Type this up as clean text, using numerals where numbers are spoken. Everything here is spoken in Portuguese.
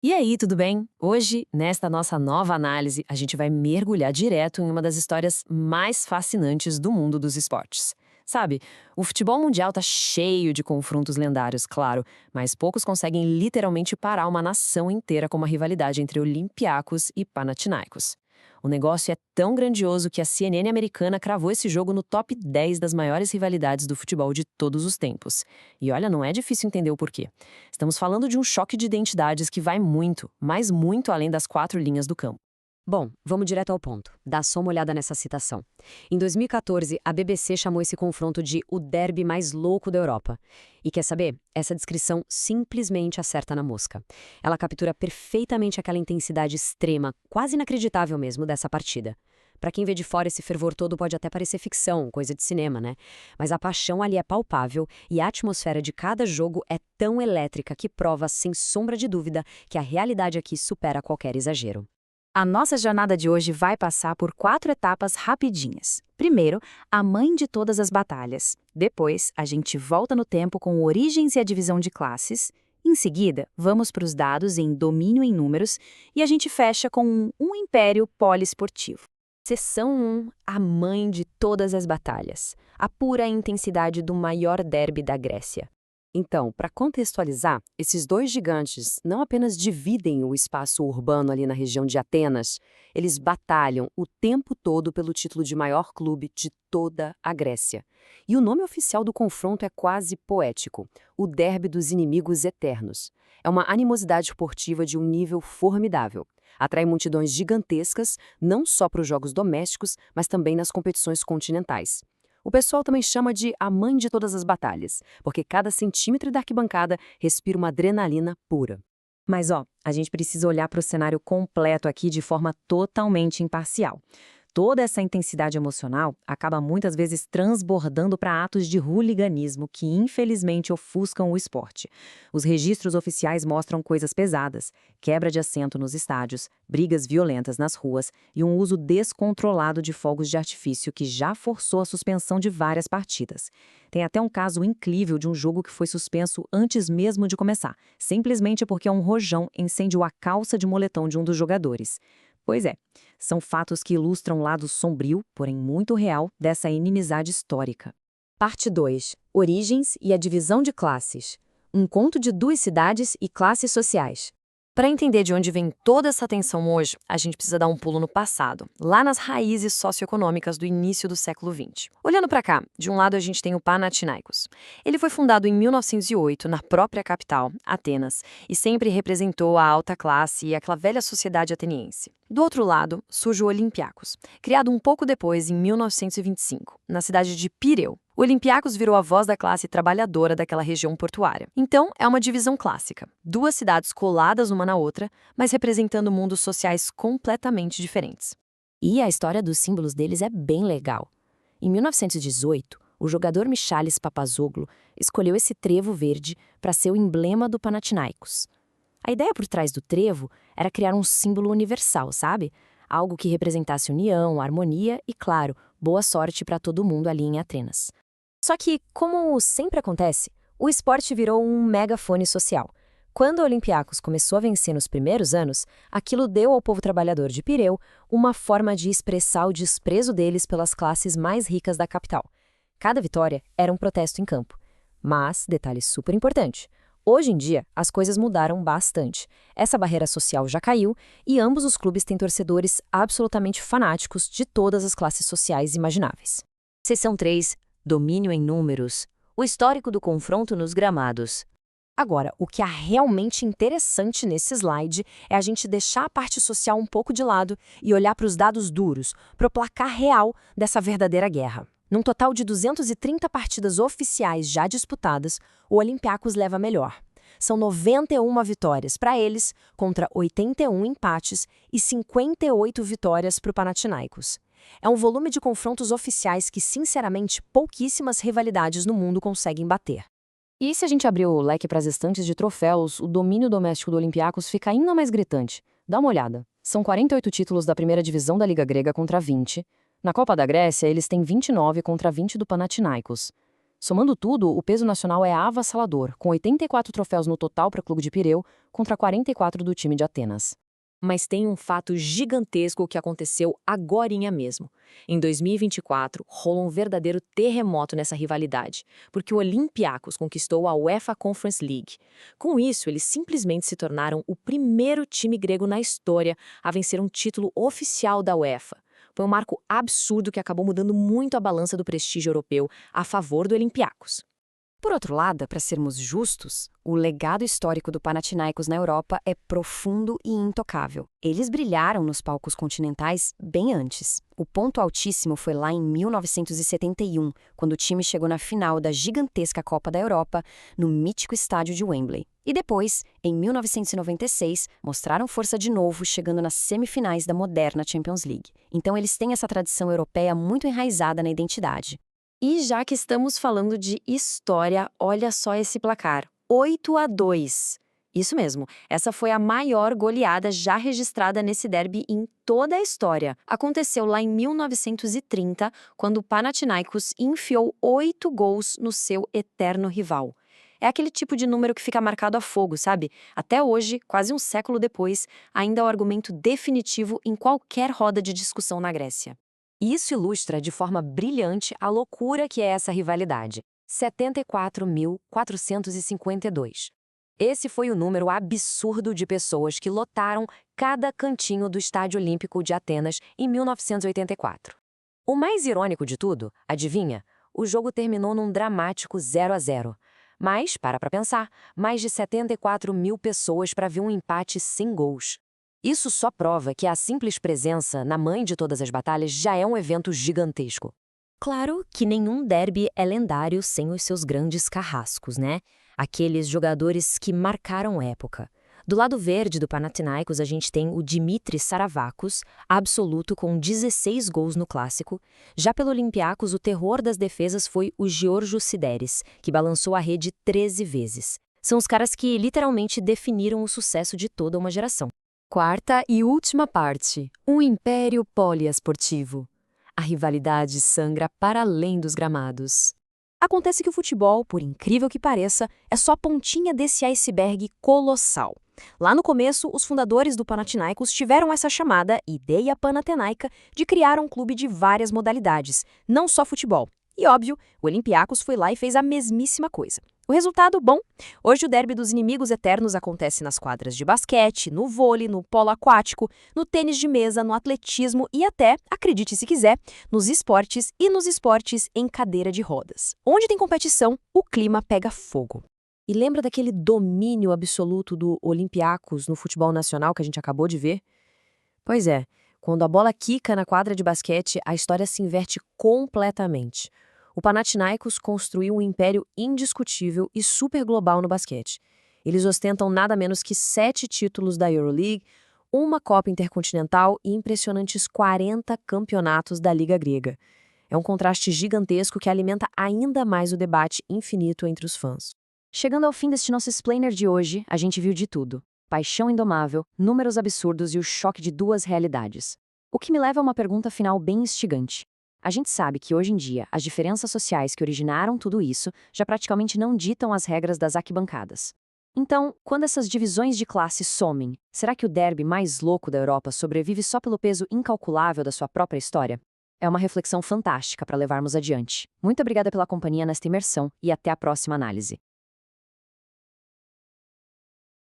E aí, tudo bem? Hoje, nesta nossa nova análise, a gente vai mergulhar direto em uma das histórias mais fascinantes do mundo dos esportes. Sabe, o futebol mundial tá cheio de confrontos lendários, claro, mas poucos conseguem literalmente parar uma nação inteira com uma rivalidade entre Olympiacos e Panathinaikos. O negócio é tão grandioso que a CNN americana cravou esse jogo no top 10 das maiores rivalidades do futebol de todos os tempos. E olha, não é difícil entender o porquê. Estamos falando de um choque de identidades que vai muito, mas muito além das quatro linhas do campo. Bom, vamos direto ao ponto. Dá só uma olhada nessa citação. Em 2014, a BBC chamou esse confronto de o derby mais louco da Europa. E quer saber? Essa descrição simplesmente acerta na mosca. Ela captura perfeitamente aquela intensidade extrema, quase inacreditável mesmo, dessa partida. Para quem vê de fora, esse fervor todo pode até parecer ficção, coisa de cinema, né? Mas a paixão ali é palpável e a atmosfera de cada jogo é tão elétrica que prova, sem sombra de dúvida, que a realidade aqui supera qualquer exagero. A nossa jornada de hoje vai passar por 4 etapas rapidinhas. Primeiro, a mãe de todas as batalhas. Depois, a gente volta no tempo com origens e a divisão de classes. Em seguida, vamos para os dados em domínio em números e a gente fecha com um império poliesportivo. Seção 1, a mãe de todas as batalhas. A pura intensidade do maior derby da Grécia. Então, para contextualizar, esses dois gigantes não apenas dividem o espaço urbano ali na região de Atenas, eles batalham o tempo todo pelo título de maior clube de toda a Grécia. E o nome oficial do confronto é quase poético: o Derby dos Inimigos Eternos. É uma animosidade esportiva de um nível formidável. Atrai multidões gigantescas, não só para os jogos domésticos, mas também nas competições continentais. O pessoal também chama de a mãe de todas as batalhas, porque cada centímetro da arquibancada respira uma adrenalina pura. Mas a gente precisa olhar para o cenário completo aqui de forma totalmente imparcial. Toda essa intensidade emocional acaba muitas vezes transbordando para atos de hooliganismo que infelizmente ofuscam o esporte. Os registros oficiais mostram coisas pesadas, quebra de assento nos estádios, brigas violentas nas ruas e um uso descontrolado de fogos de artifício que já forçou a suspensão de várias partidas. Tem até um caso incrível de um jogo que foi suspenso antes mesmo de começar, simplesmente porque um rojão incendiou a calça de moletom de um dos jogadores. Pois é, são fatos que ilustram o lado sombrio, porém muito real, dessa inimizade histórica. Parte 2. Origens e a divisão de classes. Um conto de duas cidades e classes sociais. Para entender de onde vem toda essa tensão hoje, a gente precisa dar um pulo no passado, lá nas raízes socioeconômicas do início do século XX. Olhando para cá, de um lado a gente tem o Panathinaikos. Ele foi fundado em 1908 na própria capital, Atenas, e sempre representou a alta classe e aquela velha sociedade ateniense. Do outro lado, surge o Olympiacos, criado um pouco depois, em 1925, na cidade de Pireu. O Olympiacos virou a voz da classe trabalhadora daquela região portuária. Então, é uma divisão clássica. Duas cidades coladas uma na outra, mas representando mundos sociais completamente diferentes. E a história dos símbolos deles é bem legal. Em 1918, o jogador Michalis Papazoglou escolheu esse trevo verde para ser o emblema do Panathinaikos. A ideia por trás do trevo era criar um símbolo universal, sabe? Algo que representasse união, harmonia e, claro, boa sorte para todo mundo ali em Atenas. Só que, como sempre acontece, o esporte virou um megafone social. Quando o Olympiacos começou a vencer nos primeiros anos, aquilo deu ao povo trabalhador de Pireu uma forma de expressar o desprezo deles pelas classes mais ricas da capital. Cada vitória era um protesto em campo. Mas, detalhe super importante, hoje em dia as coisas mudaram bastante. Essa barreira social já caiu e ambos os clubes têm torcedores absolutamente fanáticos de todas as classes sociais imagináveis. Seção 3. Domínio em números. O histórico do confronto nos gramados. Agora, o que é realmente interessante nesse slide é a gente deixar a parte social um pouco de lado e olhar para os dados duros, para o placar real dessa verdadeira guerra. Num total de 230 partidas oficiais já disputadas, o Olympiacos leva melhor. São 91 vitórias para eles, contra 81 empates e 58 vitórias para o Panathinaikos. É um volume de confrontos oficiais que, sinceramente, pouquíssimas rivalidades no mundo conseguem bater. E se a gente abrir o leque para as estantes de troféus, o domínio doméstico do Olympiacos fica ainda mais gritante. Dá uma olhada. São 48 títulos da primeira divisão da Liga Grega contra 20. Na Copa da Grécia, eles têm 29 contra 20 do Panathinaikos. Somando tudo, o peso nacional é avassalador, com 84 troféus no total para o Clube de Pireu contra 44 do time de Atenas. Mas tem um fato gigantesco que aconteceu agorinha mesmo. Em 2024, rolou um verdadeiro terremoto nessa rivalidade, porque o Olympiacos conquistou a UEFA Conference League. Com isso, eles simplesmente se tornaram o primeiro time grego na história a vencer um título oficial da UEFA. Foi um marco absurdo que acabou mudando muito a balança do prestígio europeu a favor do Olympiacos. Por outro lado, para sermos justos, o legado histórico do Panathinaikos na Europa é profundo e intocável. Eles brilharam nos palcos continentais bem antes. O ponto altíssimo foi lá em 1971, quando o time chegou na final da gigantesca Copa da Europa, no mítico estádio de Wembley. E depois, em 1996, mostraram força de novo, chegando nas semifinais da moderna Champions League. Então eles têm essa tradição europeia muito enraizada na identidade. E já que estamos falando de história, olha só esse placar: 8-2. Isso mesmo, essa foi a maior goleada já registrada nesse derby em toda a história. Aconteceu lá em 1930, quando o Panathinaikos enfiou 8 gols no seu eterno rival. É aquele tipo de número que fica marcado a fogo, sabe? Até hoje, quase um século depois, ainda é o argumento definitivo em qualquer roda de discussão na Grécia. Isso ilustra de forma brilhante a loucura que é essa rivalidade. 74.452. Esse foi o número absurdo de pessoas que lotaram cada cantinho do Estádio Olímpico de Atenas em 1984. O mais irônico de tudo, adivinha? O jogo terminou num dramático 0-0. Mas, para pensar, mais de 74 mil pessoas para ver um empate sem gols. Isso só prova que a simples presença na mãe de todas as batalhas já é um evento gigantesco. Claro que nenhum derby é lendário sem os seus grandes carrascos, né? Aqueles jogadores que marcaram época. Do lado verde do Panathinaikos, a gente tem o Dimitris Saravakos, absoluto com 16 gols no clássico. Já pelo Olympiacos, o terror das defesas foi o Giorgos Sideris, que balançou a rede 13 vezes. São os caras que literalmente definiram o sucesso de toda uma geração. Quarta e última parte, um império poliesportivo. A rivalidade sangra para além dos gramados. Acontece que o futebol, por incrível que pareça, é só a pontinha desse iceberg colossal. Lá no começo, os fundadores do Panathinaikos tiveram essa chamada ideia panathenaica de criar um clube de várias modalidades, não só futebol. E óbvio, o Olympiacos foi lá e fez a mesmíssima coisa. O resultado, bom, hoje o derby dos inimigos eternos acontece nas quadras de basquete, no vôlei, no polo aquático, no tênis de mesa, no atletismo e até, acredite se quiser, nos esportes e nos esportes em cadeira de rodas. Onde tem competição, o clima pega fogo. E lembra daquele domínio absoluto do Olympiacos no futebol nacional que a gente acabou de ver? Pois é, quando a bola quica na quadra de basquete, a história se inverte completamente. O Panathinaikos construiu um império indiscutível e super global no basquete. Eles ostentam nada menos que 7 títulos da Euroleague, uma Copa Intercontinental e impressionantes 40 campeonatos da Liga Grega. É um contraste gigantesco que alimenta ainda mais o debate infinito entre os fãs. Chegando ao fim deste nosso explainer de hoje, a gente viu de tudo. Paixão indomável, números absurdos e o choque de duas realidades. O que me leva a uma pergunta final bem instigante. A gente sabe que hoje em dia, as diferenças sociais que originaram tudo isso já praticamente não ditam as regras das arquibancadas. Então, quando essas divisões de classe somem, será que o derby mais louco da Europa sobrevive só pelo peso incalculável da sua própria história? É uma reflexão fantástica para levarmos adiante. Muito obrigada pela companhia nesta imersão e até a próxima análise.